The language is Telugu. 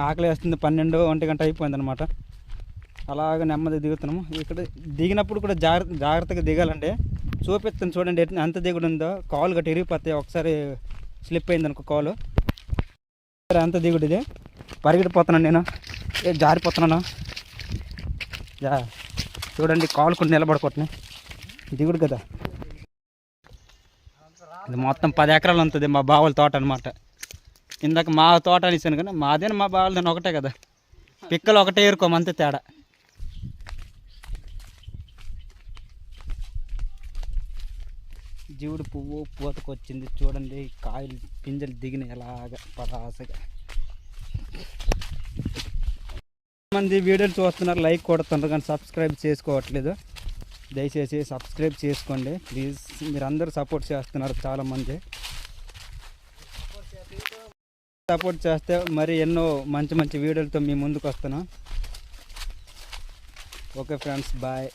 ఆకలి వేస్తుంది, 12, 1 గంట అయిపోయింది అనమాట. అలాగ నెమ్మది దిగుతున్నాము. ఇక్కడ దిగినప్పుడు కూడా జాగ్రత్తగా దిగాలండి. చూపిస్తాను చూడండి ఎంత దిగుడు ఉందో. కాలు గట్టి ఇరిగిపోతాయి, ఒకసారి స్లిప్ అయింది అనుకో కాలు. ఎంత దిగుడు ఇది. పరిగెడిపోతున్నాను నేను, జారిపోతున్నాను. చూడండి కాలు కూడా నిలబడుకుంటున్నాయి. దిగుడు కదా. ఇది మొత్తం 10 ఎకరాలు ఉంటుంది మా బావుల తోట అనమాట. ఇందాక మా తోట అనేసాను కానీ మాదేనా మా బావులదని ఒకటే కదా. పిక్కలు ఒకటే ఏరుకోమంతే తేడా. జీవుడు పువ్వు పూతకొచ్చింది చూడండి. కాయలు పింజలు దిగిన ఎలాగ పరాసగా. మంది వీడియోలు చూస్తున్నారు, లైక్ కొడుతున్నారు కానీ సబ్స్క్రైబ్ చేసుకోవట్లేదు. దయచేసి సబ్స్క్రైబ్ చేసుకోండి ప్లీజ్. మీరందరూ సపోర్ట్ చేస్తున్నారు చాలామంది. సపోర్ట్ చేస్తే మరి ఎన్నో మంచి మంచి వీడియోలతో మీ ముందుకు వస్తాను. Okay friends, bye.